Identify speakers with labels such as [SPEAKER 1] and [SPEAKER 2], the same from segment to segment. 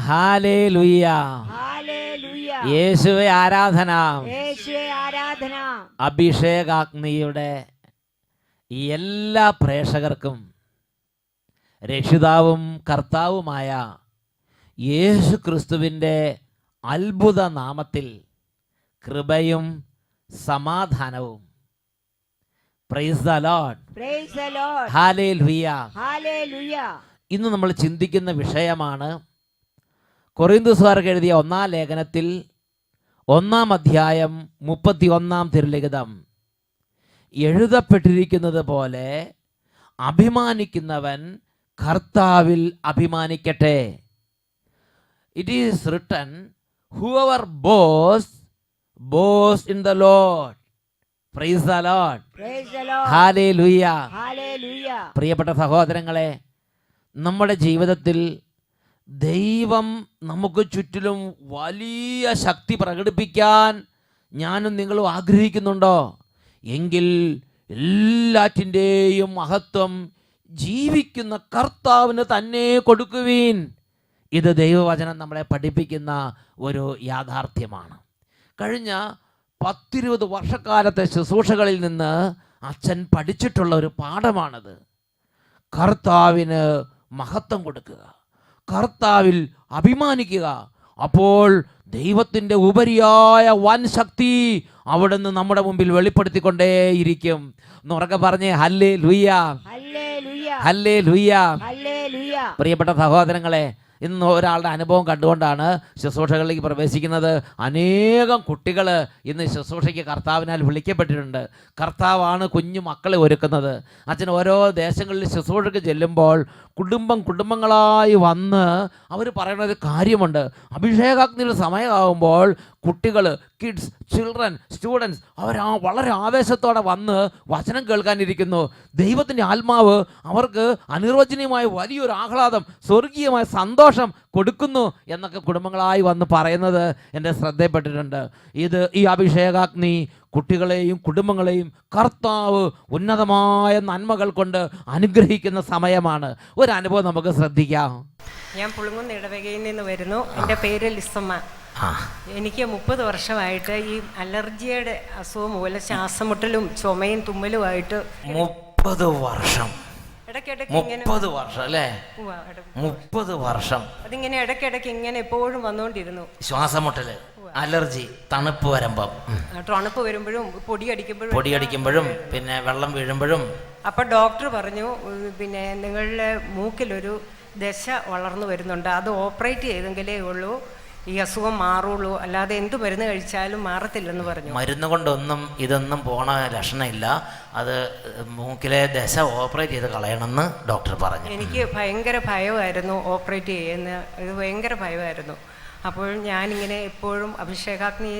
[SPEAKER 1] Hallelujah.
[SPEAKER 2] ഹല്ലേലൂയ.
[SPEAKER 1] യേശുവേ ആരാധന.
[SPEAKER 2] യേശുവേ ആരാധന.
[SPEAKER 1] അഭിഷേകാഗ്നിയുടെ ഈ എല്ലാ പ്രേക്ഷകർക്കും രക്ഷിതാവും കർത്താവുമായ യേശു ക്രിസ്തുവിൻ്റെ അത്ഭുത നാമത്തിൽ കൃപയും സമാധാനവും. Praise the Lord.
[SPEAKER 2] Praise the Lord.
[SPEAKER 1] Hallelujah.
[SPEAKER 2] Hallelujah.
[SPEAKER 1] ഇന്ന് നമ്മൾ ചിന്തിക്കുന്ന വിഷയമാണ് കൊറിന്തോസുകാർക്ക് എഴുതിയ 1-ാം ലേഖനത്തിൽ 1-ാം അധ്യായം 31-ാം തിരുലിഖിതം എഴുതപ്പെട്ടിരിക്കുന്നത് പോലെ അഭിമാനിക്കുന്നവൻ കർത്താവിൽ അഭിമാനിക്കട്ടെ. It is written, whoever boasts, boast in the Lord. Praise the Lord.
[SPEAKER 2] Praise the Lord.
[SPEAKER 1] Hallelujah.
[SPEAKER 2] Hallelujah.
[SPEAKER 1] പ്രിയപ്പെട്ട സഹോദരങ്ങളെ, നമ്മുടെ ജീവിതത്തിൽ ദൈവം നമുക്ക് ചുറ്റിലും വലിയ ശക്തി പ്രകടിപ്പിക്കാൻ ഞാനും നിങ്ങളും ആഗ്രഹിക്കുന്നുണ്ടോ? എങ്കിൽ എല്ലാറ്റിൻ്റെയും മഹത്വം ജീവിക്കുന്ന കർത്താവിന് തന്നെ കൊടുക്കുവീൻ. ഇത് ദൈവവചനം നമ്മളെ പഠിപ്പിക്കുന്ന ഒരു യാഥാർത്ഥ്യമാണ്. കഴിഞ്ഞ 10-20 വർഷക്കാലത്തെ ശുശ്രൂഷകളിൽ നിന്ന് അച്ഛൻ പഠിച്ചിട്ടുള്ള ഒരു പാഠമാണത്. കർത്താവിന് മഹത്വം കൊടുക്കുക, കർത്താവിൽ അഭിമാനിക്കുക. അപ്പോൾ ദൈവത്തിൻ്റെ ഉപരിയായ വൻ ശക്തി അവിടുന്ന് നമ്മുടെ മുമ്പിൽ വെളിപ്പെടുത്തിക്കൊണ്ടേയിരിക്കും. ഉറക്കെ പറഞ്ഞേ ഹല്ലേലൂയ.
[SPEAKER 2] ഹല്ലേലൂയ.
[SPEAKER 1] ഹല്ലേലൂയ.
[SPEAKER 2] ഹല്ലേലൂയ.
[SPEAKER 1] പ്രിയപ്പെട്ട സഹോദരങ്ങളെ, ഇന്ന് ഒരാളുടെ അനുഭവം കണ്ടുകൊണ്ടാണ് ശുശ്രൂഷകളിലേക്ക് പ്രവേശിക്കുന്നത്. അനേകം കുട്ടികൾ ഇന്ന് ശുശ്രൂഷയ്ക്ക് കർത്താവിനാൽ വിളിക്കപ്പെട്ടിട്ടുണ്ട്. കർത്താവാണ് കുഞ്ഞു മക്കളെ ഒരുക്കുന്നത്. അച്ഛൻ ഓരോ ദേശങ്ങളിൽ ശുശ്രൂഷയ്ക്ക് ചെല്ലുമ്പോൾ കുടുംബങ്ങളായി വന്ന് അവർ പറയുന്ന ഒരു കാര്യമുണ്ട്. അഭിഷേകാഗ്നിയുടെ സമയമാകുമ്പോൾ കുട്ടികൾ, കിഡ്സ്, ചിൽഡ്രൻ, സ്റ്റുഡൻസ് അവർ വളരെ ആവേശത്തോടെ വന്ന് വചനം കേൾക്കാനിരിക്കുന്നു. ദൈവത്തിൻ്റെ ആത്മാവ് അവർക്ക് അനിർവചനീയമായ വലിയൊരു ആഹ്ലാദം, സ്വർഗീയമായ സന്തോഷം കൊടുക്കുന്നു എന്നൊക്കെ കുടുംബങ്ങളായി വന്ന് പറയുന്നത് എൻ്റെ ശ്രദ്ധയിൽപ്പെട്ടിട്ടുണ്ട്. ഈ അഭിഷേകാഗ്നി കുട്ടികളെയും കുടുംബങ്ങളെയും കർത്താവ് ഉന്നതമായ നന്മകൾ കൊണ്ട് അനുഗ്രഹിക്കുന്ന സമയമാണ്. ഒരു അനുഭവം നമുക്ക് ശ്രദ്ധിക്കാം.
[SPEAKER 3] ഞാൻ പുളുങ്ങുന്ന ഇടവകയിൽ നിന്ന് വരുന്നു. എൻ്റെ പേര് ലിസമ്മ. എനിക്ക് 30 വർഷമായിട്ട് ഈ അലർജിയുടെ അസുഖം മൂലം ശ്വാസമുട്ടലും ചുമയും തുമ്മലുമായിട്ട്
[SPEAKER 1] 30 വർഷം.
[SPEAKER 3] ഇടയ്ക്കിടയ്ക്ക്
[SPEAKER 1] 30 വർഷം അല്ലേ? 30 വർഷം
[SPEAKER 3] അതിങ്ങനെ ഇടയ്ക്കിടയ്ക്ക് ഇങ്ങനെ എപ്പോഴും വന്നുകൊണ്ടിരുന്നു.
[SPEAKER 1] ശ്വാസമുട്ടല്, അലർജി, തണുപ്പ്
[SPEAKER 3] വരുമ്പോഴും
[SPEAKER 1] പൊടിയടിക്കുമ്പോഴും പിന്നെ വെള്ളം വീഴുമ്പോഴും.
[SPEAKER 3] അപ്പൊ ഡോക്ടർ പറഞ്ഞു, പിന്നെ നിങ്ങളുടെ മൂക്കിലൊരു ദശ വളർന്നു വരുന്നുണ്ട്, അത് ഓപ്പറേറ്റ് ചെയ്തെങ്കിലേ ഉള്ളൂ ഈ അസുഖം മാറുള്ളൂ, അല്ലാതെ എന്ത് മരുന്ന് കഴിച്ചാലും മാറത്തില്ലെന്ന് പറഞ്ഞു.
[SPEAKER 1] മരുന്ന് കൊണ്ടൊന്നും ഇതൊന്നും പോണ ലക്ഷണമില്ല, അത് മൂക്കിലെ ദശ ഓപ്പറേറ്റ് ചെയ്ത് കളയണമെന്ന് ഡോക്ടർ പറഞ്ഞു.
[SPEAKER 3] എനിക്ക് ഭയങ്കര ഭയമായിരുന്നു ഓപ്പറേറ്റ് ചെയ്യുന്ന, ഇത് ഭയങ്കര ഭയമായിരുന്നു. അപ്പോൾ ഞാനിങ്ങനെ എപ്പോഴും അഭിഷേകാഗ്നി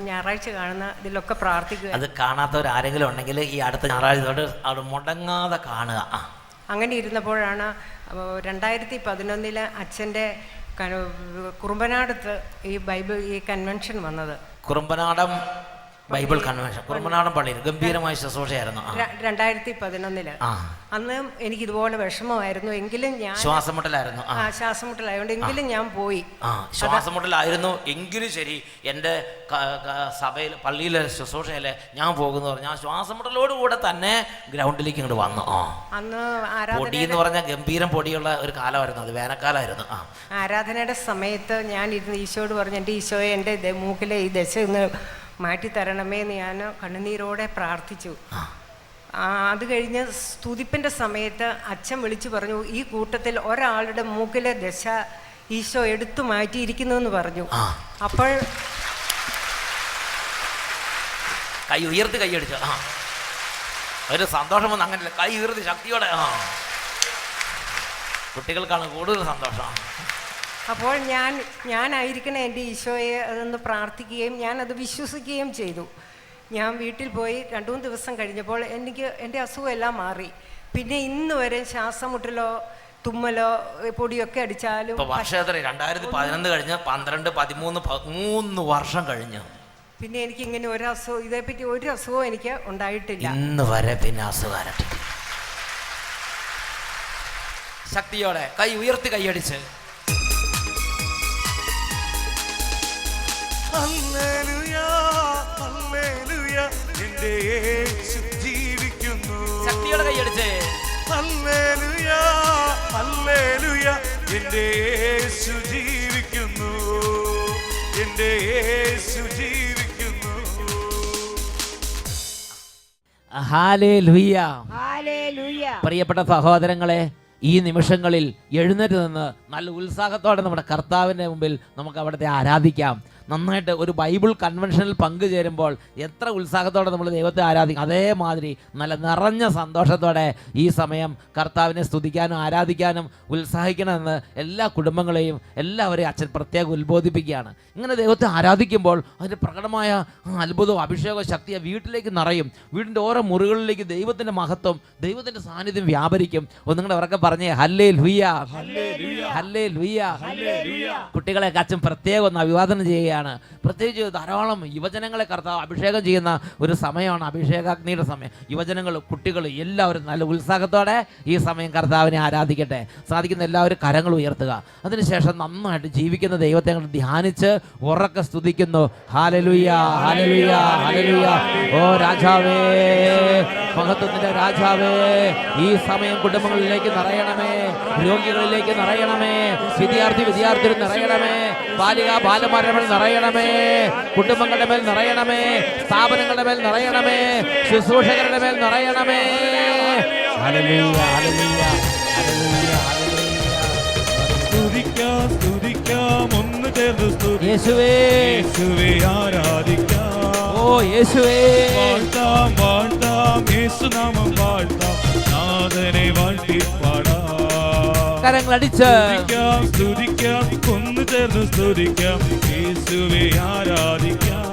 [SPEAKER 3] ഞായറാഴ്ച കാണുന്ന ഇതിലൊക്കെ പ്രാർത്ഥിക്കുക.
[SPEAKER 1] അത് കാണാത്തവരാരെങ്കിലും ഉണ്ടെങ്കിൽ ഈ അടുത്ത ഞായറാഴ്ച തൊട്ട് അവിടെ മുടങ്ങാതെ കാണുക.
[SPEAKER 3] അങ്ങനെ ഇരുന്നപ്പോഴാണ് 2011 അച്ഛൻ്റെ കുറുമ്പനാടത്ത് ഈ കൺവെൻഷൻ വന്നത്.
[SPEAKER 1] കുറുമ്പനാടം ബൈബിൾ കൺവെൻഷൻ, കുറുമ്പനാടൻ പള്ളിയിൽ ഗംഭീരമായ ശുശ്രൂഷയായിരുന്നു
[SPEAKER 3] 2011. അന്ന് എനിക്ക് ഇതുപോലെ വിഷമമായിരുന്നു. എങ്കിലും ഞാൻ ശ്വാസമുട്ടലായതുകൊണ്ട് എങ്കിലും ഞാൻ പോയി.
[SPEAKER 1] ശ്വാസമുട്ടലായിരുന്നു എങ്കിലും ശരി, എൻ്റെ സഭയിൽ പള്ളിയിലെ ശുശ്രൂഷയിലെ ഞാൻ പോകുന്നു പറഞ്ഞു. ആ ശ്വാസമുട്ടലോടുകൂടെ തന്നെ ഗ്രൗണ്ടിലേക്ക് ഇങ്ങോട്ട് വന്നു.
[SPEAKER 3] അന്ന്
[SPEAKER 1] പൊടി എന്ന് പറഞ്ഞാൽ ഗംഭീരം പൊടിയുള്ള ഒരു കാലമായിരുന്നു, അത് വേനൽക്കാലമായിരുന്നു.
[SPEAKER 3] ആരാധനയുടെ സമയത്ത് ഞാൻ ഇരുന്ന് ഈശോയോട് പറഞ്ഞു, എൻ്റെ ഈശോയെ എൻ്റെ മൂക്കിലെ ഈ ദശ ഒന്ന് മാറ്റിത്തരണമേ എന്ന് ഞാൻ കണ്ണുനീരോടെ പ്രാർത്ഥിച്ചു. അത് കഴിഞ്ഞ് സ്തുതിപ്പിൻ്റെ സമയത്ത് അച്ഛൻ വിളിച്ചു പറഞ്ഞു, ഈ കൂട്ടത്തിൽ ഒരാളുടെ മൂക്കിലെ ദശ ഈശോ എടുത്തു മാറ്റിയിരിക്കുന്നു എന്ന് പറഞ്ഞു. അപ്പോൾ
[SPEAKER 1] കൈ ഉയർത്തി കൈയടിച്ചു. ഒരു സന്തോഷം വന്ന് അങ്ങനെയല്ല, കൈ ഉയർത്തി ശക്തിയോടെ. കുട്ടികൾക്കാണ് കൂടുതൽ സന്തോഷം.
[SPEAKER 3] അപ്പോൾ ഞാനായിരിക്കണം എൻ്റെ ഈശോയെ അതൊന്ന് പ്രാർത്ഥിക്കുകയും ഞാനത് വിശ്വസിക്കുകയും ചെയ്തു. ഞാൻ വീട്ടിൽ പോയി 2-3 ദിവസം കഴിഞ്ഞപ്പോൾ എൻ്റെ അസുഖം എല്ലാം മാറി. പിന്നെ ഇന്ന് വരെ ശ്വാസമുട്ടലോ തുമ്മലോ പൊടിയൊക്കെ അടിച്ചാലും.
[SPEAKER 1] 2011 കഴിഞ്ഞ് 12, 13, 3 വർഷം കഴിഞ്ഞു.
[SPEAKER 3] പിന്നെ എനിക്ക് ഇങ്ങനെ ഇതേപ്പറ്റി ഒരു അസുഖവും എനിക്ക് ഉണ്ടായിട്ടില്ല
[SPEAKER 1] ഇന്ന് വരെ. പിന്നെ അസുഖം ശക്തിയോടെ കൈ ഉയർത്തി കൈയടിച്ച്
[SPEAKER 4] ഹല്ലേലൂയ ഹല്ലേലൂയ എൻ്റെ യേശു ജീവിക്കുന്നു.
[SPEAKER 1] ശക്തിയോടെ കൈയടിച്ചേ.
[SPEAKER 4] ഹല്ലേലൂയ ഹല്ലേലൂയ എൻ്റെ യേശു ജീവിക്കുന്നു. എൻ്റെ യേശു ജീവിക്കുന്നു.
[SPEAKER 1] ഹല്ലേലൂയ.
[SPEAKER 2] ഹല്ലേലൂയ.
[SPEAKER 1] പ്രിയപ്പെട്ട സഹോദരങ്ങളെ, ഈ നിമിഷങ്ങളിൽ എഴുന്നേറ്റ് നിന്ന് നല്ല ഉത്സാഹത്തോടെ നമ്മുടെ കർത്താവിൻ്റെ മുമ്പിൽ നമുക്ക് അവിടുത്തെ ആരാധിക്കാം. നന്നായിട്ട് ഒരു ബൈബിൾ കൺവെൻഷനിൽ പങ്കുചേരുമ്പോൾ എത്ര ഉത്സാഹത്തോടെ നമ്മൾ ദൈവത്തെ ആരാധിക്കും, അതേമാതിരി നല്ല നിറഞ്ഞ സന്തോഷത്തോടെ ഈ സമയം കർത്താവിനെ സ്തുതിക്കാനും ആരാധിക്കാനും ഉത്സാഹിക്കണമെന്ന് എല്ലാ കുടുംബങ്ങളെയും എല്ലാവരെയും അച്ഛൻ പ്രത്യേകം ഉത്ബോധിപ്പിക്കുകയാണ്. ഇങ്ങനെ ദൈവത്തെ ആരാധിക്കുമ്പോൾ അതിൻ്റെ പ്രകടമായ അത്ഭുതവും അഭിഷേകവും ശക്തിയെ വീട്ടിലേക്ക് നിറയും. വീടിൻ്റെ ഓരോ മുറികളിലേക്ക് ദൈവത്തിൻ്റെ മഹത്വം, ദൈവത്തിൻ്റെ സാന്നിധ്യം വ്യാപരിക്കും. ഒന്നുകൂടെ അവരൊക്കെ പറഞ്ഞേ ഹല്ലേലൂയ ഹല്ലേലൂയ. കുട്ടികളെ അച്ഛൻ പ്രത്യേകം ഒന്ന് അഭിവാദനം ചെയ്യുകയാണ്. പ്രത്യേകിച്ച് ധാരാളം യുവജനങ്ങളെ കർത്താവ് അഭിഷേകം ചെയ്യുന്ന ഒരു സമയമാണ്, അഭിഷേകാഗ്നിയുടെ സമയം. യുവജനങ്ങൾ, കുട്ടികൾ എല്ലാവരും നല്ല ഉത്സാഹത്തോടെ ഈ സമയം കർത്താവിനെ ആരാധിക്കട്ടെ. സാധിക്കുന്ന എല്ലാവരും കരങ്ങൾ ഉയർത്തുക. അതിനുശേഷം നന്നായിട്ട് ജീവിക്കുന്ന ദൈവത്തെ ധ്യാനിച്ച് ഉറക്കെ സ്തുതിക്കുന്നു. ഹല്ലേലൂയ ഹല്ലേലൂയ ഹല്ലേലൂയ. ഓ രാജാവേ, മഹത്വത്തിന്റെ രാജാവേ, ഈ സമയം കുടുംബങ്ങളിലേക്ക് നിറയണമേ, രോഗികളിലേക്ക് നിറയണമേ, വിദ്യാർത്ഥികൾ നിറയണമേ, ബാലന്മാരുടെ മേൽ നിറയണമേ, കുടുംബങ്ങളുടെ മേൽ നിറയണമേ, സ്ഥാപനങ്ങളുടെ മേൽ നിറയണമേ, ശുശ്രൂഷകരുടെ മേൽ നിറയണമേ. ഹല്ലേലൂയ ഹല്ലേലൂയ ഹല്ലേലൂയ ഹല്ലേലൂയ.
[SPEAKER 4] സ്തുതിക്കാം ഒന്ന് ചേർന്ന്
[SPEAKER 1] യേശുവേ
[SPEAKER 4] യേശുവേ ആരാധിക്കാം.
[SPEAKER 1] ഓ യേശുവേ
[SPEAKER 4] വാഴ്ത്താം വാഴ്ത്താം യേശുനാമം വാഴ്ത്താം, നാഥനെ വാഴ്ത്തി പാടാം.
[SPEAKER 1] കരങ്ങളടിച്ച്
[SPEAKER 4] സ്തുതിക്കാം ഒന്ന് ചേർന്ന് സ്തുതിക്കാം, യേശുവേ ആരാധിക്കാം.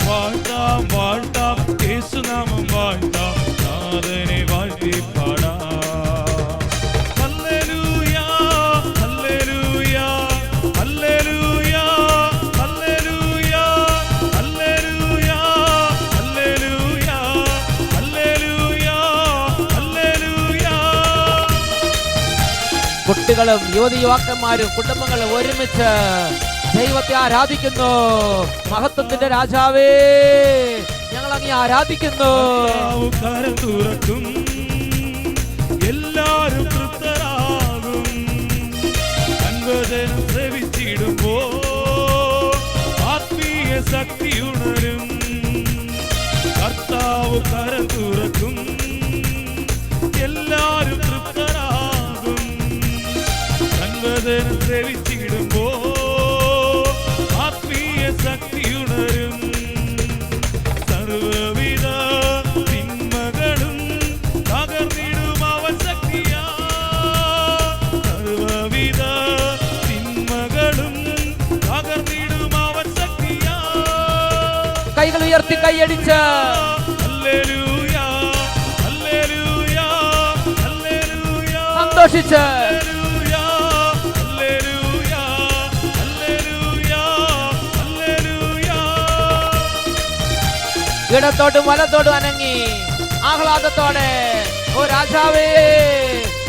[SPEAKER 4] വാഴ്ത്താം വാഴ്ത്താം യേശുനാമം വാഴ്ത്താം, നാഥനെ വാഴ്ത്തി പാടാം. ഹല്ലേലൂയ ഹല്ലേലൂയ ഹല്ലേലൂയ ഹല്ലേലൂയ ഹല്ലേലൂയ ഹല്ലേലൂയ ഹല്ലേലൂയ ഹല്ലേലൂയ.
[SPEAKER 1] കുട്ടികളും യുവതിയുവാക്കന്മാരും കുടുംബങ്ങളും ഒരുമിച്ച് ദൈവത്തെ ആരാധിക്കുന്നു. മഹത്വത്തിന്റെ രാജാവേ, ഞങ്ങൾ അങ്ങ് ആരാധിക്കുന്നു.
[SPEAKER 4] കരം തുറക്കും, എല്ലാരും തൃപ്തരാകും. അൻപജനം ശ്രവിച്ചിടുമ്പോ ആത്മീയ ശക്തി ഉണരും. കർത്താവ് കരം തുറക്കും, എല്ലാരും തൃപ്തരാകും. അൻപജനം ശ്രവിച്ചിടുമ്പോ ആത്മീയ ശക്തി ഉണരും. സർവവിധ തിന്മകളും തകർന്നിടും അവൻ ശക്തിയാ. സർവവിധ തിന്മകളും തകർന്നിടും അവൻ ശക്തിയാ.
[SPEAKER 1] കൈകൾ ഉയർത്തി കൈയടിച്ച്
[SPEAKER 4] ഹല്ലേലൂയ ഹല്ലേലൂയ ഹല്ലേലൂയ.
[SPEAKER 1] സന്തോഷിച്ച്
[SPEAKER 4] ഹല്ലേലൂയ ഹല്ലേലൂയ ഹല്ലേലൂയ ഹല്ലേലൂയ.
[SPEAKER 1] ഇടത്തോട്ടും വലത്തോട്ടും അനങ്ങി ആഹ്ലാദത്തോടെ, ഓ രാജാവേ,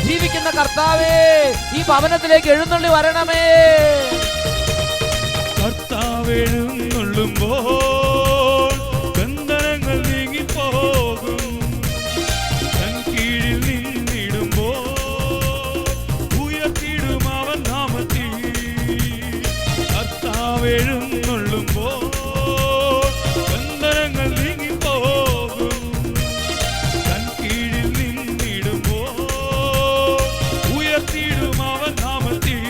[SPEAKER 1] ജീവിക്കുന്ന കർത്താവേ, ഈ ഭവനത്തിലേക്ക് എഴുന്നള്ളി വരണമേ.
[SPEAKER 4] കർത്താവ് എഴുന്നള്ളുമ്പോൾ ബന്ധനങ്ങൾ നീങ്ങിപ്പോകും. തൻ കീഴിൽ നിന്നിടുമ്പോൾ ഉയർത്തിടും അവൻ നാമത്തിൽ. കർത്താവ് എഴുന്നള്ളുമ്പോൾ ബന്ധനങ്ങൾ നീങ്ങിപ്പോകും. തൻ കീഴിൽ നിന്നിടുമ്പോൾ ഉയർത്തിടും അവൻ നാമത്തിൽ.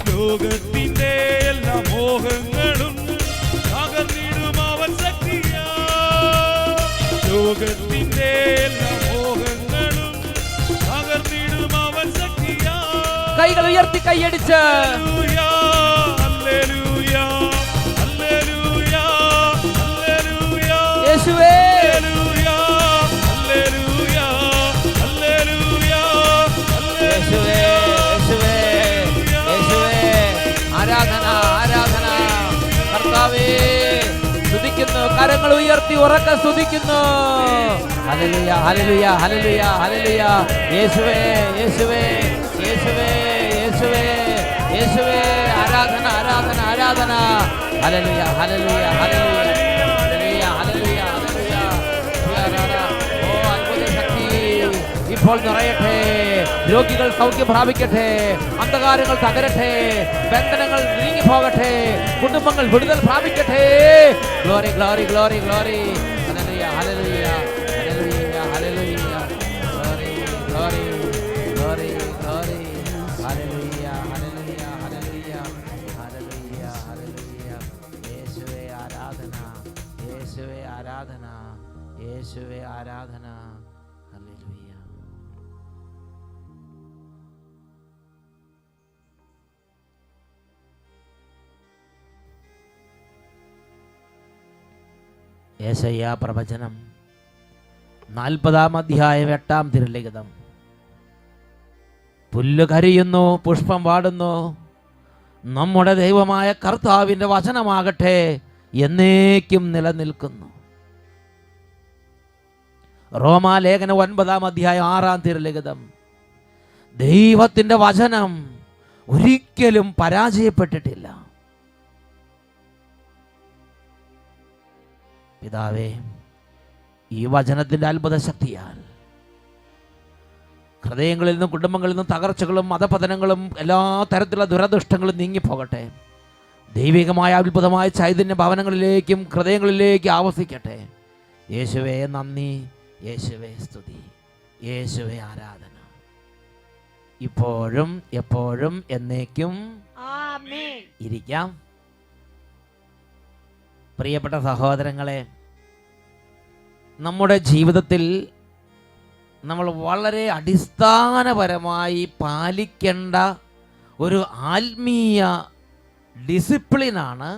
[SPEAKER 4] ലോകത്തിന്റെ എല്ലാ മോഹങ്ങളും തകർന്നിടും അവൻ ശക്തിയാ. ലോകത്തിന്റെ എല്ലാ മോഹങ്ങളും തകർന്നിടും അവൻ ശക്തിയാ.
[SPEAKER 1] കൈകൾ ഉയർത്തി കൈയടിച്ച്
[SPEAKER 4] ഹല്ലേലൂയ ഹല്ലേലൂയ ഹല്ലേലൂയ ഹല്ലേലൂയ.
[SPEAKER 1] യേശുവേ
[SPEAKER 4] ഹല്ലേലൂയ ഹല്ലേലൂയ ഹല്ലേലൂയ
[SPEAKER 1] യേശുവേ യേശുവേ യേശുവേ. ആരാധന ആരാധന. കർത്താവേ സ്തുതിക്കുന്നു, കരങ്ങൾ ഉയർത്തി ഉറക്കെ സ്തുതിക്കുന്നു. ഹല്ലേലൂയ ഹല്ലേലൂയ ഹല്ലേലൂയ ഹല്ലേലൂയ. യേശുവേ യേശുവേ യേശുവേ യേശുവേ യേശുവേ. ആരാധന ആരാധന ആരാധന. ഹല്ലേലൂയ ഹല്ലേലൂയ ഹല്ലേലൂയ ഹല്ലേലൂയ ഹല്ലേലൂയ. ഓ അത്ഭുത ശക്തി ഇപ്പോൾ നിറയട്ടെ. രോഗികൾ സൗഖ്യം പ്രാപിക്കട്ടെ, അന്ധകാരങ്ങൾ തകരട്ടെ, ബന്ധനങ്ങൾ നീങ്ങിപ്പോകട്ടെ, കുടുംബങ്ങൾ വിടുതൽ പ്രാപിക്കട്ടെ. Glory glory glory glory. ഹല്ലേലൂയ ഹല്ലേലൂയ ഹല്ലേലൂയ ഹല്ലേലൂയ. Glory glory glory glory. ഹല്ലേലൂയ ഹല്ലേലൂയ ഹല്ലേലൂയ ഹല്ലേലൂയ ഹല്ലേലൂയ. യേശുവേ ആരാധന, യേശുവേ ആരാധന, യേശുവേ ആരാധന. ഹല്ലേലൂയ. യേശയ്യാ പ്രവചനം 40-ാം അധ്യായം 8-ാം തിരുലിഖിതം. പുല്ല് കരിയുന്നു, പുഷ്പം വാടുന്നു, നമ്മുടെ ദൈവമായ കർത്താവിൻ്റെ വചനമാകട്ടെ എന്നേക്കും നിലനിൽക്കുന്നു. റോമാലേഖനം 9-ാം അധ്യായം 6-ാം തിരുലിഖിതം. ദൈവത്തിൻ്റെ വചനം ഒരിക്കലും പരാജയപ്പെട്ടിട്ടില്ല. പിതാവേ, ഈ വചനത്തിൻ്റെ അത്ഭുത ശക്തിയാൽ ഹൃദയങ്ങളിൽ നിന്നും കുടുംബങ്ങളിൽ നിന്നും തകർച്ചകളും മതപതനങ്ങളും എല്ലാ തരത്തിലുള്ള ദുരദൃഷ്ടങ്ങളും നീങ്ങിപ്പോകട്ടെ. ദൈവികമായ അത്ഭുതമായ ചൈതന്യ ഭവനങ്ങളിലേക്കും ഹൃദയങ്ങളിലേക്കും ആവസിക്കട്ടെ. യേശുവേ നന്ദി, യേശുവേ സ്തുതി, യേശുവേ ആരാധന, ഇപ്പോഴും എപ്പോഴും എന്നേക്കും.
[SPEAKER 2] ആമേൻ.
[SPEAKER 1] ഇരിക്കാം. പ്രിയപ്പെട്ട സഹോദരങ്ങളെ, നമ്മുടെ ജീവിതത്തിൽ നമ്മൾ വളരെ അടിസ്ഥാനപരമായി പാലിക്കേണ്ട ഒരു ആത്മീയ ഡിസിപ്ലിനാണ്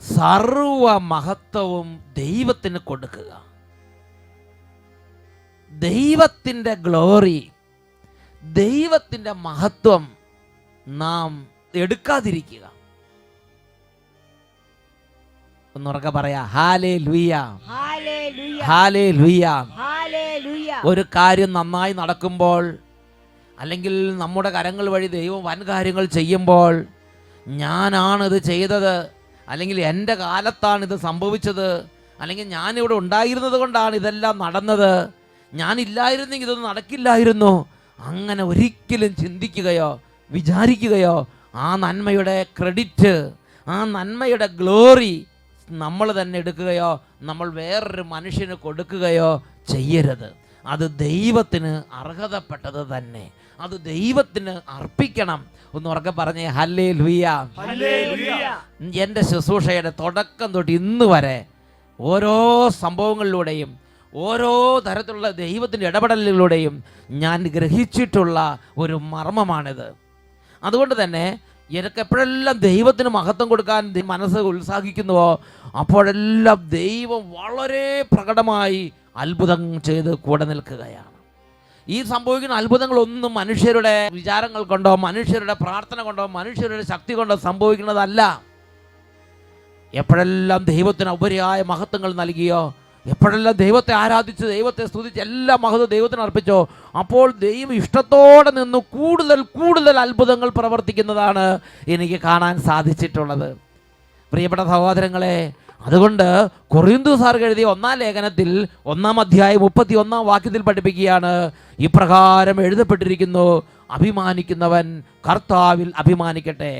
[SPEAKER 1] സർവ മഹത്വവും ദൈവത്തിന് കൊടുക്കുക. ദൈവത്തിൻ്റെ ഗ്ലോറി, ദൈവത്തിൻ്റെ മഹത്വം നാം എടുക്കാതിരിക്കുക. ഒന്നുറക്കെ പറയാ, ഹല്ലേലൂയ
[SPEAKER 2] ഹല്ലേലൂയ
[SPEAKER 1] ഹല്ലേലൂയ.
[SPEAKER 2] ഹല്ലേലൂയ.
[SPEAKER 1] ഒരു കാര്യം നന്നായി നടക്കുമ്പോൾ, അല്ലെങ്കിൽ നമ്മുടെ കരങ്ങൾ വഴി ദൈവം വൻ കാര്യങ്ങൾ ചെയ്യുമ്പോൾ, ഞാനാണിത് ചെയ്തത്, അല്ലെങ്കിൽ എൻ്റെ കാലത്താണ് ഇത് സംഭവിച്ചത്, അല്ലെങ്കിൽ ഞാനിവിടെ ഉണ്ടായിരുന്നത് കൊണ്ടാണ് ഇതെല്ലാം നടന്നത്, ഞാനില്ലായിരുന്നെങ്കിൽ ഇതൊന്നും നടക്കില്ലായിരുന്നു, അങ്ങനെ ഒരിക്കലും ചിന്തിക്കുകയോ വിചാരിക്കുകയോ ആ നന്മയുടെ ക്രെഡിറ്റ്, ആ നന്മയുടെ ഗ്ലോറി നമ്മൾ തന്നെ എടുക്കുകയോ നമ്മൾ വേറൊരു മനുഷ്യന് കൊടുക്കുകയോ ചെയ്യരുത്. അത് ദൈവത്തിന് അർഹതപ്പെട്ടത് തന്നെ, അത് ദൈവത്തിന് അർപ്പിക്കണം. ഒന്ന് ഉറക്കെ പറഞ്ഞേ, ഹല്ലേലൂയ. എൻ്റെ ശുശ്രൂഷയുടെ തുടക്കം തൊട്ട് ഇന്ന് വരെ ഓരോ സംഭവങ്ങളിലൂടെയും ഓരോ തരത്തിലുള്ള ദൈവത്തിൻ്റെ ഇടപെടലുകളിലൂടെയും ഞാൻ ഗ്രഹിച്ചിട്ടുള്ള ഒരു മർമ്മമാണിത്. അതുകൊണ്ട് തന്നെ എനിക്ക് എപ്പോഴെല്ലാം ദൈവത്തിന് മഹത്വം കൊടുക്കാൻ മനസ്സ് ഉത്സാഹിക്കുന്നുവോ അപ്പോഴെല്ലാം ദൈവം വളരെ പ്രകടമായി അത്ഭുതം ചെയ്ത് കൂടെ നിൽക്കുകയാണ്. ഈ സംഭവിക്കുന്ന അത്ഭുതങ്ങളൊന്നും മനുഷ്യരുടെ വിചാരങ്ങൾ കൊണ്ടോ മനുഷ്യരുടെ പ്രാർത്ഥന കൊണ്ടോ മനുഷ്യരുടെ ശക്തി കൊണ്ടോ സംഭവിക്കുന്നതല്ല. എപ്പോഴെല്ലാം ദൈവത്തിന് ഉപരിയായ മഹത്വങ്ങൾ നൽകിയോ, എപ്പോഴെല്ലാം ദൈവത്തെ ആരാധിച്ച് ദൈവത്തെ സ്തുതിച്ച് എല്ലാ മഹത്വം ദൈവത്തിന് അർപ്പിച്ചോ, അപ്പോൾ ദൈവം ഇഷ്ടത്തോടെ നിന്ന് കൂടുതൽ കൂടുതൽ അത്ഭുതങ്ങൾ പ്രവർത്തിക്കുന്നതാണ് എനിക്ക് കാണാൻ സാധിച്ചിട്ടുള്ളത്. പ്രിയപ്പെട്ട സഹോദരങ്ങളെ, അതുകൊണ്ട് കൊറിന്തോസാർ എഴുതിയ 1-ാം ലേഖനത്തിൽ 1-ാം അധ്യായം 31-ാം വാക്യത്തിൽ പഠിപ്പിക്കുകയാണ്, ഇപ്രകാരം എഴുതപ്പെട്ടിരിക്കുന്നു, അഭിമാനിക്കുന്നവൻ കർത്താവിൽ അഭിമാനിക്കട്ടെ.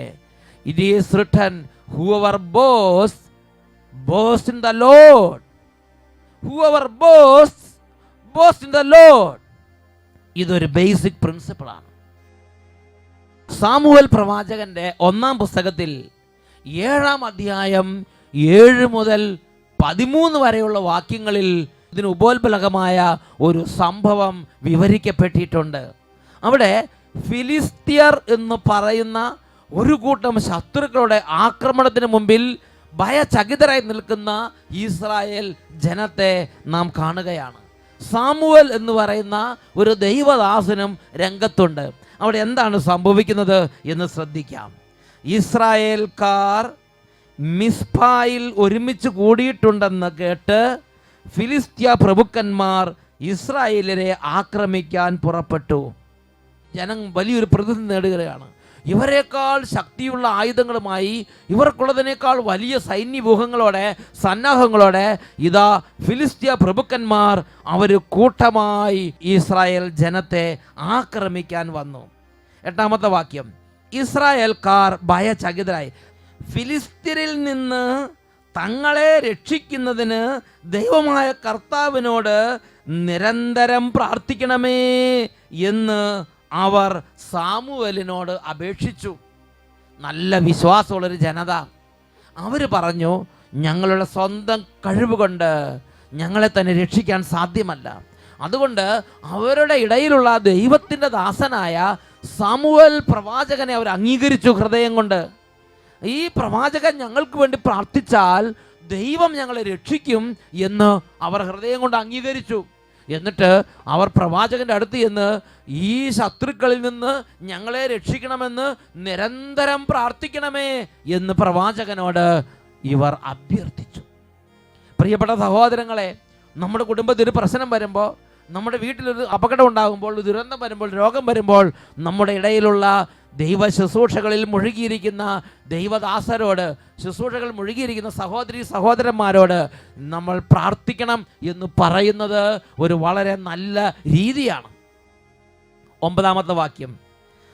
[SPEAKER 1] It is written, whoever boasts, boast in the Lord. Whoever boasts, boast in the Lord. ഇതൊരു ബേസിക് പ്രിൻസിപ്പിളാണ്. സാമുവേൽ പ്രവാചകന്റെ 1-ാം പുസ്തകത്തിൽ 7-ാം അധ്യായം 7 മുതൽ 13 വരെയുള്ള വാക്യങ്ങളിൽ ഇതിന് ഉപോത്ബലകമായ ഒരു സംഭവം വിവരിക്കപ്പെട്ടിട്ടുണ്ട്. അവിടെ ഫിലിസ്ത്യർ എന്ന് പറയുന്ന ഒരു കൂട്ടം ശത്രുക്കളുടെ ആക്രമണത്തിന് മുമ്പിൽ ഭയചകിതരായി നിൽക്കുന്ന ഇസ്രായേൽ ജനത്തെ നാം കാണുകയാണ്. സാമുവേൽ എന്ന് പറയുന്ന ഒരു ദൈവദാസനും രംഗത്തുണ്ട്. അവിടെ എന്താണ് സംഭവിക്കുന്നത് എന്ന് ശ്രദ്ധിക്കാം. ഇസ്രായേൽക്കാർ മിസ്പായിൽ ഒരുമിച്ച് കൂടിയിട്ടുണ്ടെന്ന് കേട്ട് ഫിലിസ്ത്യ പ്രഭുക്കന്മാർ ഇസ്രായേലിനെ ആക്രമിക്കാൻ പുറപ്പെട്ടു. ജനം വലിയൊരു പ്രതിസന്ധി നേടുകയാണ്. ഇവരെക്കാൾ ശക്തിയുള്ള ആയുധങ്ങളുമായി, ഇവർക്കുള്ളതിനേക്കാൾ വലിയ സൈന്യവ്യൂഹങ്ങളോടെ, സന്നാഹങ്ങളോടെ ഇതാ ഫിലിസ്ത്യ പ്രഭുക്കന്മാർ അവർ കൂട്ടമായി ഇസ്രായേൽ ജനത്തെ ആക്രമിക്കാൻ വന്നു. 8-ാമത്തെ വാക്യം, ഇസ്രായേൽക്കാർ ഭയചകിതരായി. ഫിലിസ്ത്യരിൽ നിന്ന് തങ്ങളെ രക്ഷിക്കുന്നതിന് ദൈവമായ കർത്താവിനോട് നിരന്തരം പ്രാർത്ഥിക്കണമേ എന്ന് അവർ സാമുവേലിനോട് അപേക്ഷിച്ചു. നല്ല വിശ്വാസമുള്ളൊരു ജനത. അവർ പറഞ്ഞു, ഞങ്ങളുടെ സ്വന്തം കഴിവ് കൊണ്ട് ഞങ്ങളെ തന്നെ രക്ഷിക്കാൻ സാധ്യമല്ല. അതുകൊണ്ട് അവരുടെ ഇടയിലുള്ള ദൈവത്തിൻ്റെ ദാസനായ സാമുവേൽ പ്രവാചകനെ അവർ അംഗീകരിച്ചു ഹൃദയം കൊണ്ട്. ഈ പ്രവാചകൻ ഞങ്ങൾക്ക് വേണ്ടി പ്രാർത്ഥിച്ചാൽ ദൈവം ഞങ്ങളെ രക്ഷിക്കും എന്ന് അവർ ഹൃദയം കൊണ്ട് അംഗീകരിച്ചു. എന്നിട്ട് അവർ പ്രവാചകന്റെ അടുത്ത് ചെന്ന് ഈ ശത്രുക്കളിൽ നിന്ന് ഞങ്ങളെ രക്ഷിക്കണമെന്ന് നിരന്തരം പ്രാർത്ഥിക്കണമേ എന്ന് പ്രവാചകനോട് ഇവർ അഭ്യർത്ഥിച്ചു. പ്രിയപ്പെട്ട സഹോദരങ്ങളെ, നമ്മുടെ കുടുംബത്തിൽ ഒരു പ്രശ്നം വരുമ്പോൾ, നമ്മുടെ വീട്ടിലൊരു അപകടം ഉണ്ടാകുമ്പോൾ, ദുരന്തം വരുമ്പോൾ, രോഗം വരുമ്പോൾ, നമ്മുടെ ഇടയിലുള്ള ദൈവ ശുശ്രൂഷകളിൽ മുഴുകിയിരിക്കുന്ന ദൈവദാസരോട്, ശുശ്രൂഷകൾ മുഴുകിയിരിക്കുന്ന സഹോദരി സഹോദരന്മാരോട് നമ്മൾ പ്രാർത്ഥിക്കണം എന്ന് പറയുന്നത് ഒരു വളരെ നല്ല രീതിയാണ്. 9-ാമത്തെ വാക്യം,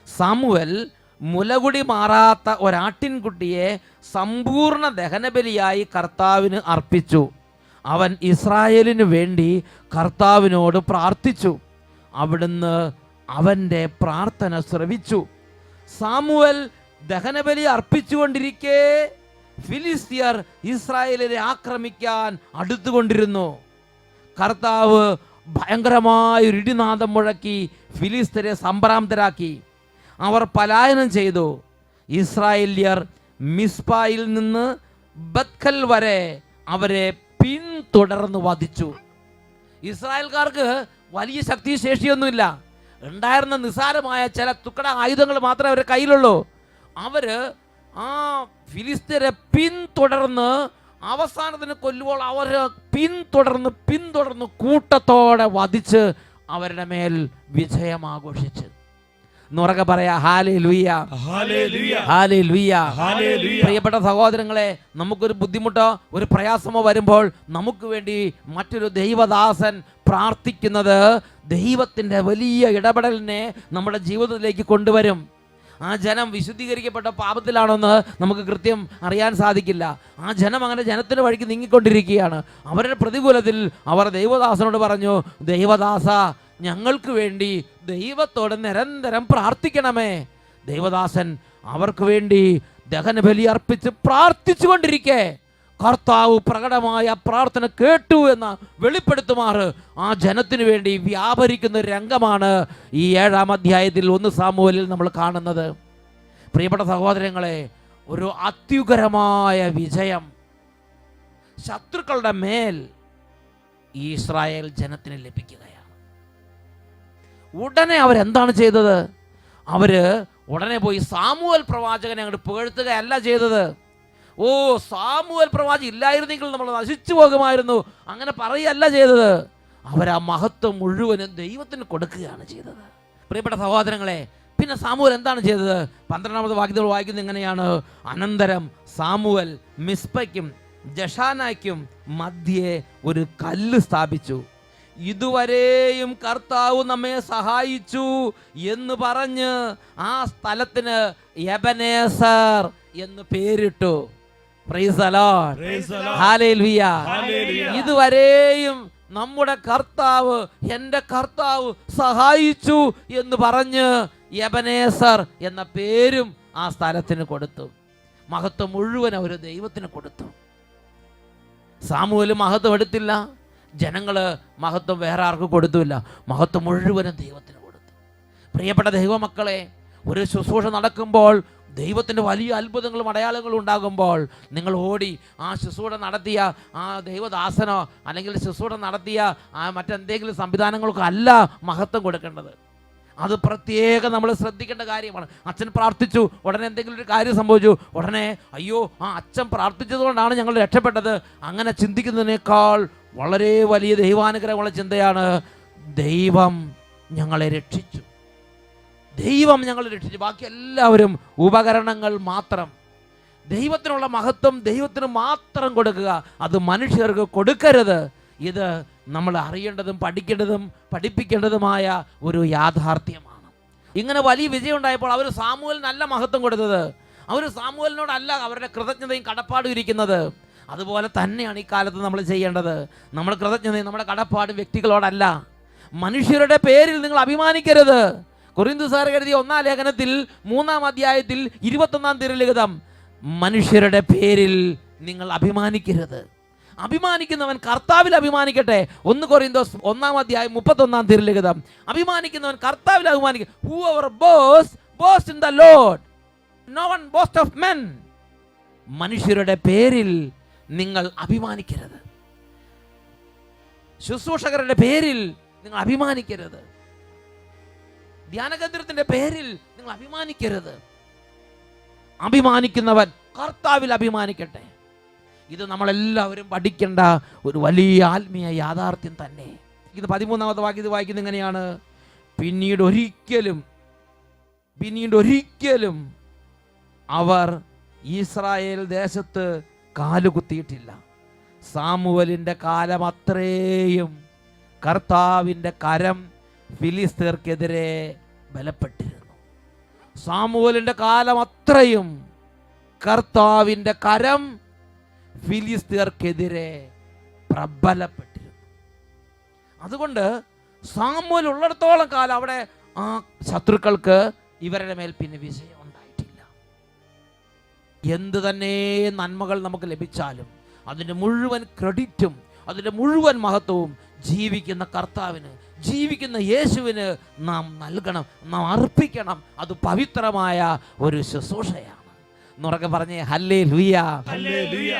[SPEAKER 1] സാമുവേൽ മുലകുടി മാറാത്ത ഒരാട്ടിൻകുട്ടിയെ സമ്പൂർണ്ണ ദഹനബലിയായി കർത്താവിന് അർപ്പിച്ചു. അവൻ ഇസ്രായേലിനു വേണ്ടി കർത്താവിനോട് പ്രാർത്ഥിച്ചു. അവിടുന്ന് അവൻ്റെ പ്രാർത്ഥന ശ്രവിച്ചു. സാമുവേൽ ദഹനബലി അർപ്പിച്ചുകൊണ്ടിരിക്കെ ഫിലിസ്ത്യർ ഇസ്രായേലിനെ ആക്രമിക്കാൻ അടുത്തുകൊണ്ടിരുന്നു. കർത്താവ് ഭയങ്കരമായ ഒരു ഇടിനാദം മുഴക്കി ഫിലിസ്ത്യരെ സംഭ്രാന്തരാക്കി. അവർ പലായനം ചെയ്തു. ഇസ്രായേല്യർ മിസ്പായിൽ നിന്ന് ബത്കൽ വരെ അവരെ പിന്തുടർന്ന് വധിച്ചു. ഇസ്രായേൽക്കാർക്ക് വലിയ ശക്തി ശേഷിയൊന്നുമില്ല. ഉണ്ടായിരുന്ന നിസ്സാരമായ ചില തുക്കട ആയുധങ്ങൾ മാത്രമേ അവരുടെ കയ്യിലുള്ളൂ. അവര് ആ ഫിലിസ്ത്യരെ പിന്തുടർന്ന് അവസാനത്തിന് കൊല്ലുമ്പോൾ അവർ പിന്തുടർന്ന് കൂട്ടത്തോടെ വധിച്ച് അവരുടെ മേൽ വിജയം ആഘോഷിച്ച്. എന്നുറക്കെ പറയാ ഹല്ലേലൂയ,
[SPEAKER 4] ഹല്ലേലൂയ,
[SPEAKER 1] ഹല്ലേലൂയ,
[SPEAKER 4] ഹല്ലേലൂയ.
[SPEAKER 1] പ്രിയപ്പെട്ട സഹോദരങ്ങളെ, നമുക്കൊരു ബുദ്ധിമുട്ടോ ഒരു പ്രയാസമോ വരുമ്പോൾ നമുക്ക് വേണ്ടി മറ്റൊരു ദൈവദാസൻ പ്രാർത്ഥിക്കുന്നത് ദൈവത്തിൻ്റെ വലിയ ഇടപെടലിനെ നമ്മുടെ ജീവിതത്തിലേക്ക് കൊണ്ടുവരും. ആ ജനം വിശുദ്ധീകരിക്കപ്പെട്ട പാപത്തിലാണെന്ന് നമുക്ക് കൃത്യം അറിയാൻ സാധിക്കില്ല. ആ ജനം അങ്ങനെ ജനത്തിൻ്റെ വഴിക്ക് നീങ്ങിക്കൊണ്ടിരിക്കുകയാണ്. അവരുടെ പ്രതികൂലത്തിൽ അവർ ദൈവദാസനോട് പറഞ്ഞു, ദൈവദാസ, ഞങ്ങൾക്ക് വേണ്ടി ദൈവത്തോട് നിരന്തരം പ്രാർത്ഥിക്കണമേ. ദൈവദാസൻ അവർക്ക് വേണ്ടി ദഹനബലി അർപ്പിച്ച് പ്രാർത്ഥിച്ചുകൊണ്ടിരിക്കെ കർത്താവ് പ്രകടമായ പ്രാർത്ഥന കേട്ടു എന്ന് വെളിപ്പെടുത്തുമാറ് ആ ജനത്തിനു വേണ്ടി വ്യാപരിക്കുന്ന ഒരു രംഗമാണ് ഈ 7-ാം അധ്യായത്തിൽ 1 സാമുവേലിൽ നമ്മൾ കാണുന്നത്. പ്രിയപ്പെട്ട സഹോദരങ്ങളെ, ഒരു അത്യുഗ്രമായ വിജയം ശത്രുക്കളുടെ മേൽ ഈ ഇസ്രായേൽ ജനത്തിന് ലഭിക്കുകയാണ്. ഉടനെ അവരെന്താണ് ചെയ്തത്? അവര് ഉടനെ പോയി സാമുവേൽ പ്രവാചകനെ അങ്ങോട്ട് പുകഴ്ത്തുകയല്ല ചെയ്തത്. ഓ, സാമുവേൽ പ്രവാചകൻ ഇല്ലായിരുന്നെങ്കിൽ നമ്മൾ നശിച്ചു പോകുമായിരുന്നു, അങ്ങനെ പറയുകയല്ല ചെയ്തത്. അവരാ മഹത്വം മുഴുവനും ദൈവത്തിന് കൊടുക്കുകയാണ് ചെയ്തത്. പ്രിയപ്പെട്ട സഹോദരങ്ങളെ, പിന്നെ സാമുവേൽ എന്താണ് ചെയ്തത്? 12-ാമത്തെ വാക്യത്തിൽ വായിക്കുന്നത് എങ്ങനെയാണ്? അനന്തരം സാമുവേൽ മിസ്പയ്ക്കും ജഷാനായ്ക്കും മധ്യേ ഒരു കല്ല് സ്ഥാപിച്ചു. ഇതുവരെയും കർത്താവ് നമ്മെ സഹായിച്ചു എന്ന് പറഞ്ഞ് ആ സ്ഥലത്തിന് എബനേസർ എന്ന് പേരിട്ടു. Praise the Lord,
[SPEAKER 4] praise the Lord,
[SPEAKER 1] hallelujah.
[SPEAKER 4] Hallelujah.
[SPEAKER 1] ഇതുവരെയും നമ്മുടെ കർത്താവ്, എൻ്റെ കർത്താവ് സഹായിച്ചു എന്ന് പറഞ്ഞ് എബനേസർ എന്ന പേരും ആ സ്ഥലത്തിന് കൊടുത്തു. മഹത്വം മുഴുവൻ അവർ ദൈവത്തിന് കൊടുത്തു. സാമുവേൽ മഹത്വം എടുത്തില്ല, ജനങ്ങള് മഹത്വം വേറെ ആർക്കും കൊടുത്തുമില്ല, മഹത്വം മുഴുവനും ദൈവത്തിന് കൊടുത്തു. പ്രിയപ്പെട്ട ദൈവമക്കളെ, ഒരു ശുശ്രൂഷ നടക്കുമ്പോൾ, ദൈവത്തിൻ്റെ വലിയ അത്ഭുതങ്ങളും അടയാളങ്ങളും ഉണ്ടാകുമ്പോൾ നിങ്ങൾ ഓടി ആ ശുശ്രൂഷ നടത്തിയ ആ ദൈവദാസനോ അല്ലെങ്കിൽ ശുശ്രൂഷ നടത്തിയ ആ മറ്റെന്തെങ്കിലും സംവിധാനങ്ങൾക്കോ അല്ല മഹത്വം കൊടുക്കേണ്ടത്. അത് പ്രത്യേകം നമ്മൾ ശ്രദ്ധിക്കേണ്ട കാര്യമാണ്. അച്ഛൻ പ്രാർത്ഥിച്ചു, ഉടനെ എന്തെങ്കിലും ഒരു കാര്യം സംഭവിച്ചു, ഉടനെ അയ്യോ ആ അച്ഛൻ പ്രാർത്ഥിച്ചതുകൊണ്ടാണ് ഞങ്ങൾ രക്ഷപ്പെട്ടത്, അങ്ങനെ ചിന്തിക്കുന്നതിനേക്കാൾ വളരെ വലിയ ദൈവാനുഗ്രഹമുള്ള ചിന്തയാണ് ദൈവം ഞങ്ങളെ രക്ഷിച്ചു, ദൈവം ഞങ്ങളെ രക്ഷിച്ചു, ബാക്കി എല്ലാവരും ഉപകരണങ്ങൾ മാത്രം. ദൈവത്തിനുള്ള മഹത്വം ദൈവത്തിന് മാത്രം കൊടുക്കുക, അത് മനുഷ്യർക്ക് കൊടുക്കരുത്. ഇത് നമ്മൾ അറിയേണ്ടതും പഠിക്കേണ്ടതും പഠിപ്പിക്കേണ്ടതുമായ ഒരു യാഥാർത്ഥ്യമാണ്. ഇങ്ങനെ വലിയ വിജയം ഉണ്ടായപ്പോൾ അവർ സാമുവേലിന് നല്ല മഹത്വം കൊടുത്തത്. അവർ സാമുവേലിനോടല്ല അവരുടെ കൃതജ്ഞതയും കടപ്പാടും ഇരിക്കുന്നത്. അതുപോലെ തന്നെയാണ് ഈ കാലത്ത് നമ്മൾ ചെയ്യേണ്ടത്. നമ്മൾ കൃതജ്ഞതയും നമ്മുടെ കടപ്പാടും വ്യക്തികളോടല്ല, മനുഷ്യരുടെ പേരിൽ നിങ്ങൾ അഭിമാനിക്കരുത്. കൊരിന്ത്യർ എഴുതിയ 1-ാം ലേഖനത്തിൽ 3-ാം അധ്യായത്തിൽ 21-ാം തിരുലിഖിതം, മനുഷ്യരുടെ പേരിൽ നിങ്ങൾ അഭിമാനിക്കരുത്. അഭിമാനിക്കുന്നവൻ കർത്താവിൽ അഭിമാനിക്കട്ടെ. 1 കൊരിന്ത്യർ 1-ാം അധ്യായം 31-ാം തിരുലിഖിതം. അഭിമാനിക്കുന്നവൻ കർത്താവിൽ അഭിമാനിക്കട്ടെ. Whoever boasts in the Lord, no one boast of men. മനുഷ്യരുടെ പേരിൽ നിങ്ങൾ അഭിമാനിക്കരുത്. ശുശ്രൂഷകരുടെ പേരിൽ നിങ്ങൾ അഭിമാനിക്കരുത്. ധ്യാനകേന്ദ്രത്തിന്റെ പേരിൽ നിങ്ങൾ അഭിമാനിക്കരുത്. അഭിമാനിക്കുന്നവൻ കർത്താവിൽ അഭിമാനിക്കട്ടെ. ഇത് നമ്മളെല്ലാവരും പഠിക്കേണ്ട ഒരു വലിയ ആത്മീയ യാഥാർത്ഥ്യം തന്നെ. ഇത് 13-ാമത്തെ വാക്യത്തിൽ വായിക്കുന്നത് എങ്ങനെയാണ്? പിന്നീട് ഒരിക്കലും അവർ ഇസ്രായേൽ ദേശത്ത് കാലുകുത്തിയിട്ടില്ല. സാമുവേലിന്റെ കാലം അത്രയും കർത്താവിൻ്റെ കരം ഫിലിസ്തീർക്കെതിരെ ബലപ്പെട്ടിരുന്നു. സാമുവേലിന്റെ കാലം അത്രയും കർത്താവിൻ്റെ കരം ഫിലിസ്തീർക്കെതിരെ പ്രബലപ്പെട്ടിരുന്നു. അതുകൊണ്ട് സാമുവേൽ ഉള്ളിടത്തോളം കാലം അവിടെ ആ ശത്രുക്കൾക്ക് ഇവരുടെ മേൽ പിന്നെ വിജയം ഉണ്ടായിട്ടില്ല. എന്ത് തന്നെ നന്മകൾ നമുക്ക് ലഭിച്ചാലും അതിൻ്റെ മുഴുവൻ ക്രെഡിറ്റും അതിൻ്റെ മുഴുവൻ മഹത്വവും ജീവിക്കുന്ന കർത്താവിന്, ജീവിക്കുന്ന യേശുവിന് നാം നൽകണം, നാം അർപ്പിക്കണം. അത് പവിത്രമായ ഒരു ശുശ്രൂഷയാണ്. എന്നുറക്കെ പറഞ്ഞേ ഹല്ലേലൂയ.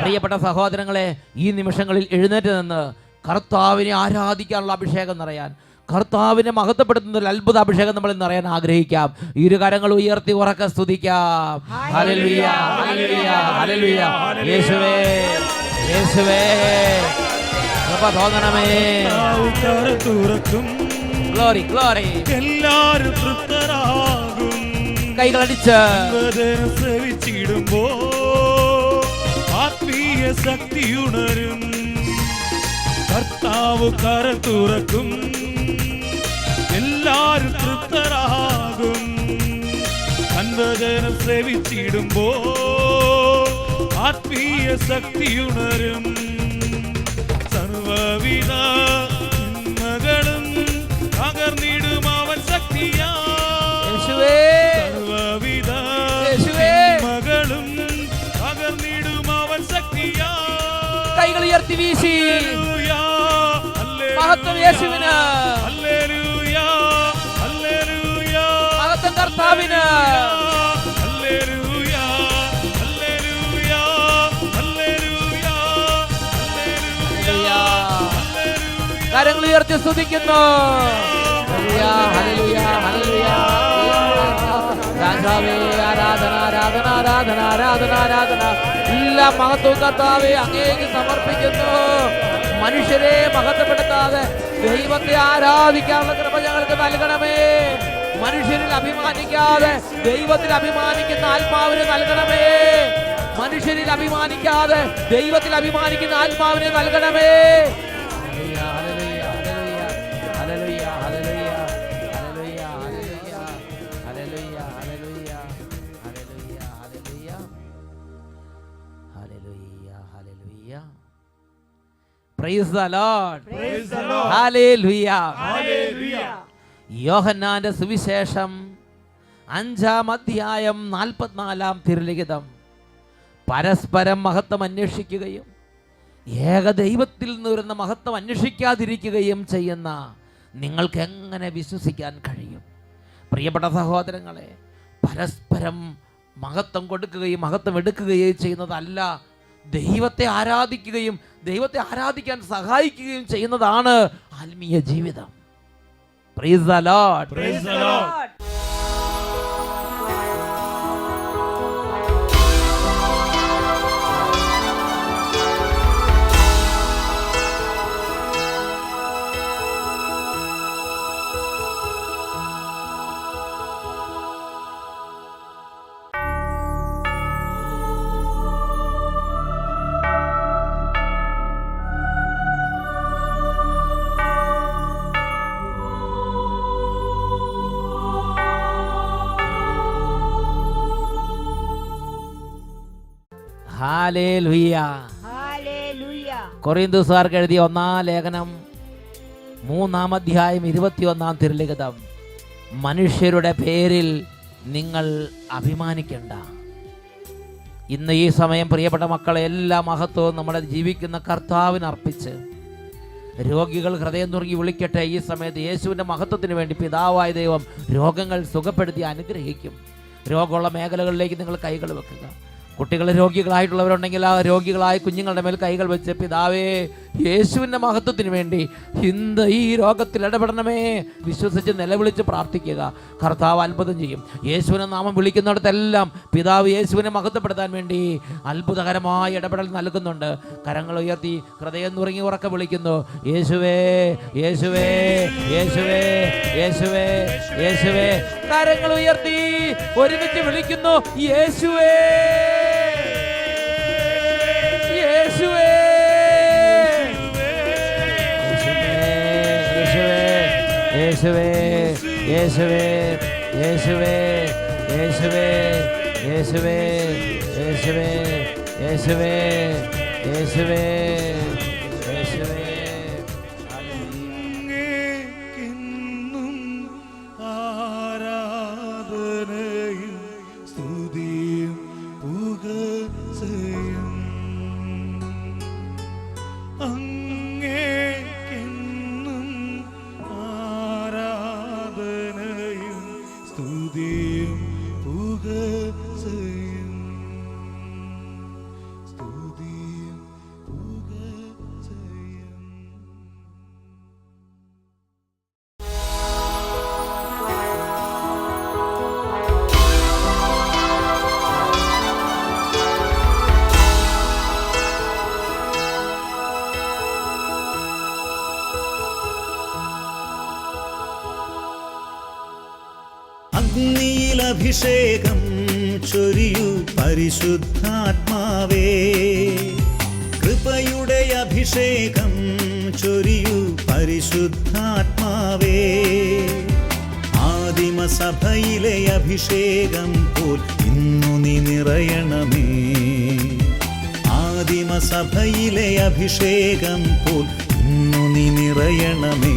[SPEAKER 1] പ്രിയപ്പെട്ട സഹോദരങ്ങളെ, ഈ നിമിഷങ്ങളിൽ എഴുന്നേറ്റ് നിന്ന് കർത്താവിനെ ആരാധിക്കാനുള്ള അഭിഷേകം നിറയാൻ, കർത്താവിനെ മഹത്വപ്പെടുത്തുന്ന ഒരു അത്ഭുത അഭിഷേകം നമ്മൾ നിറയാൻ ആഗ്രഹിക്കാം. ഇരുകരങ്ങൾ ഉയർത്തി ഉറക്കെ സ്തുതിക്കാം. ഹല്ലേലൂയ, ഹല്ലേലൂയ, ഹല്ലേലൂയ. യേശുവേ, യേശുവേ, കൃപ തോന്നണമേ. Glory, glory.
[SPEAKER 4] എല്ലാരും തൃപ്തരാകും.
[SPEAKER 1] കൈകളടിച്ച്
[SPEAKER 4] സേവിച്ചിടുമ്പോ ആത്മീയ ശക്തി ഉണരും. കർത്താവ് കര തുറക്കും. എല്ലാരും തൃപ്തരാകും. അൻപജനം സേവിച്ചിടുമ്പോ ആത്മീയ ശക്തി ഉണരും. സർവവിധ നന്മകളും പകർന്നിടും അവൻ ശക്തിയാ. സർവവിധ നന്മകളും പകർന്നിടും അവൻ ശക്തിയാ.
[SPEAKER 1] കൈകൾ ഉയർത്തി വീശി മഹത്വം യേശുവിന്,
[SPEAKER 4] ഹല്ലേലൂയ, ഹല്ലേലൂയ,
[SPEAKER 1] മഹത്വം കർത്താവിന്.
[SPEAKER 4] ഹല്ലേലൂയ, ഹല്ലേലൂയ, ഹല്ലേലൂയ, ഹല്ലേലൂയ.
[SPEAKER 1] കരങ്ങൾ ഉയർത്തി സ്തുതിക്കുന്നു. ഹല്ലേലൂയ, ഹല്ലേലൂയ, ഹല്ലേലൂയ. രാജാവേ, ആരാധന, ആരാധന, ആരാധന, ആരാധന, ആരാധന. എല്ലാ മഹത്വവും കർത്താവേ അങ്ങേക്ക് സമർപ്പിക്കുന്നു. മനുഷ്യരെ മഹത്വപ്പെടുത്താതെ ദൈവത്തെ ആരാധിക്കാനുള്ള കൃപ ഞങ്ങൾക്ക് നൽകണമേ. മനുഷ്യരിൽ അഭിമാനിക്കാതെ ദൈവത്തിൽ അഭിമാനിക്കുന്ന ആത്മാവിനെ നൽകണമേ. മനുഷ്യരിൽ അഭിമാനിക്കാതെ ദൈവത്തിൽ അഭിമാനിക്കുന്ന ആത്മാവിനെ നൽകണമേ. Praise the Lord.
[SPEAKER 4] Praise the Lord.
[SPEAKER 1] Hallelujah.
[SPEAKER 4] Hallelujah.
[SPEAKER 1] യോഹന്നാന്റെ സുവിശേഷം 5-ാം അധ്യായം 44-ാം തിരുലിഖിതം. പരസ്പരം മഹത്വം അന്വേഷിക്കുകയും ഏക ദൈവത്തിൽ നിന്ന് വരുന്ന മഹത്വം അന്വേഷിക്കാതിരിക്കുകയും ചെയ്യുന്ന നിങ്ങൾക്ക് എങ്ങനെ വിശ്വസിക്കാൻ കഴിയും? പ്രിയപ്പെട്ട സഹോദരങ്ങളെ, പരസ്പരം മഹത്വം കൊടുക്കുകയും മഹത്വം എടുക്കുകയും ചെയ്യുന്നതല്ല, ദൈവത്തെ ആരാധിക്കുകയും ദൈവത്തെ ആരാധിക്കാൻ സഹായിക്കുകയും ചെയ്യുന്നതാണ് ആത്മീയ ജീവിതം. Praise the Lord.
[SPEAKER 4] Praise the Lord.
[SPEAKER 1] ഹല്ലേലൂയ.
[SPEAKER 2] ഹല്ലേലൂയ.
[SPEAKER 1] കൊറിന്തോസുകാർക്ക് എഴുതിയ 1-ാം ലേഖനം 3-ാം അധ്യായം 21-ാം തിരുലിഖിതം. മനുഷ്യരുടെ പേരിൽ നിങ്ങൾ അഭിമാനിക്കണ്ട. ഇന്ന് ഈ സമയം പ്രിയപ്പെട്ട മക്കളെ, എല്ലാ മഹത്വവും നമ്മുടെ ജീവിക്കുന്ന കർത്താവിന് അർപ്പിച്ച് രോഗികൾ ഹൃദയം നുറുങ്ങി വിളിക്കട്ടെ. ഈ സമയത്ത് യേശുവിൻ്റെ മഹത്വത്തിന് വേണ്ടി പിതാവായ ദൈവം രോഗങ്ങൾ സുഖപ്പെടുത്തി അനുഗ്രഹിക്കും. രോഗമുള്ള മേഖലകളിലേക്ക് നിങ്ങൾ കൈകൾ വെക്കുക. കുട്ടികൾ രോഗികളായിട്ടുള്ളവരുണ്ടെങ്കിൽ ആ രോഗികളായ കുഞ്ഞുങ്ങളുടെ മേൽ കൈകൾ വെച്ച്, പിതാവേ യേശുവിൻ്റെ മഹത്വത്തിന് വേണ്ടി ഇന്ന് ഈ രോഗത്തിൽ ഇടപെടണമേ വിശ്വസിച്ച് നിലവിളിച്ച് പ്രാർത്ഥിക്കുക. കർത്താവ് അത്ഭുതം ചെയ്യും. യേശുവിനെ നാമം വിളിക്കുന്നിടത്തെല്ലാം പിതാവ് യേശുവിനെ മഹത്വപ്പെടുത്താൻ വേണ്ടി അത്ഭുതകരമായ ഇടപെടൽ നൽകുന്നുണ്ട്. കരങ്ങൾ ഉയർത്തി ഹൃദയം നുറുങ്ങി ഉറക്കെ വിളിക്കുന്നു, യേശുവേ യേശുവേ യേശുവേ യേശുവേ യേശുവേ. കരങ്ങൾ ഉയർത്തി ഒരുമിച്ച് വിളിക്കുന്നു, യേശുവേ യേശുവേ യേശുവേ യേശുവേ യേശുവേ യേശുവേ യേശുവേ യേശുവേ യേശുവേ യേശുവേ യേശുവേ.
[SPEAKER 4] അങ്ങേക്കെന്നും ആരാധനയും സ്തുതിയും പുകഴ്ചയും. അങ്ങേക്കെന്നും ആരാധനയും സ്തുതിയും പുകഴ്ചയും. സ്തുതിയും പുകഴ്ചയും.
[SPEAKER 5] അഗ്നിയിൽ അഭിഷേകം ചൊരിയൂ പരിശുദ്ധാത്മാവേ, കൃപയുടെ അഭിഷേകം ചൊരിയൂ പരിശുദ്ധാത്മാവേ. ആദിമസഭയിലെ അഭിഷേകം പോൽ ഇന്നു നീ നിറയണമേ. ആദിമസഭയിലെ അഭിഷേകം പോൽ ഇന്നു നീ നിറയണമേ.